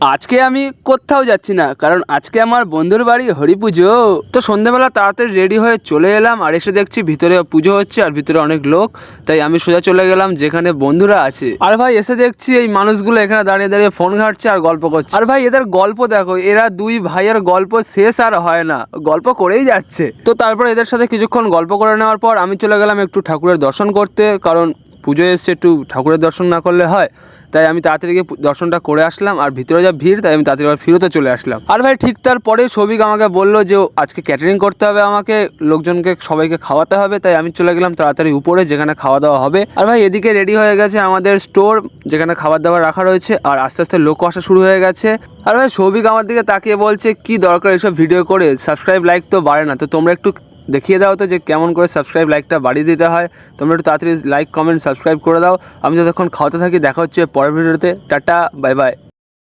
আজকে আমি কোথাও যাচ্ছি না, কারণ আজকে আমার বন্ধুর বাড়ি হরিপুজো। তো সন্ধ্যাবেলা তাড়াতাড়ি রেডি হয়ে চলে এলাম, আর এসে দেখছি ভিতরে পুজো হচ্ছে আর ভিতরে অনেক লোক। তাই আমি সোজা চলে গেলাম যেখানে বন্ধুরা আছে। আর ভাই এসে দেখছি এই মানুষগুলো এখানে দাঁড়িয়ে দাঁড়িয়ে ফোন ঘাঁটছে আর গল্প করছে। আর ভাই এদের গল্প দেখো, এরা দুই ভাইয়ের গল্প শেষ আর হয় না, গল্প করেই যাচ্ছে। তো তারপর এদের সাথে কিছুক্ষণ গল্প করে নেওয়ার পর আমি চলে গেলাম একটু ঠাকুরের দর্শন করতে, কারণ পুজো এসছে, একটু ঠাকুরের দর্শন না করলে হয়। তাই আমি তাড়াতাড়ি গিয়ে দর্শনটা করে আসলাম, আর ভিতরে যা ভিড় তাই আমি তাড়াতাড়ি আবার ফিরতে চলে আসলাম। আর ভাই ঠিক তারপরে সৌভিক আমাকে বললো যে আজকে ক্যাটারিং করতে হবে, আমাকে লোকজনকে সবাইকে খাওয়াতে হবে। তাই আমি চলে গেলাম তাড়াতাড়ি উপরে যেখানে খাওয়া দাওয়া হবে। আর ভাই এদিকে রেডি হয়ে গেছে আমাদের স্টোর, যেখানে খাবার দাবার রাখা রয়েছে, আর আস্তে আস্তে লোকও আসা শুরু হয়ে গেছে। আর ভাই সৌভিক আমার দিকে তাকিয়ে বলছে কি দরকার এসব ভিডিও করে, সাবস্ক্রাইব লাইক তো বাড়ে না, তো তোমরা একটু দেখিয়ে দাও তো যে কেমন করে সাবস্ক্রাইব লাইকটা বাড়িয়ে দিতে হয়। তোমরা একটু তাড়াতাড়ি লাইক কমেন্ট সাবস্ক্রাইব করে দাও। আমি যতক্ষণ খাওয়াতে থাকি, দেখা হচ্ছে পরের ভিডিওতে। Tata, bye bye.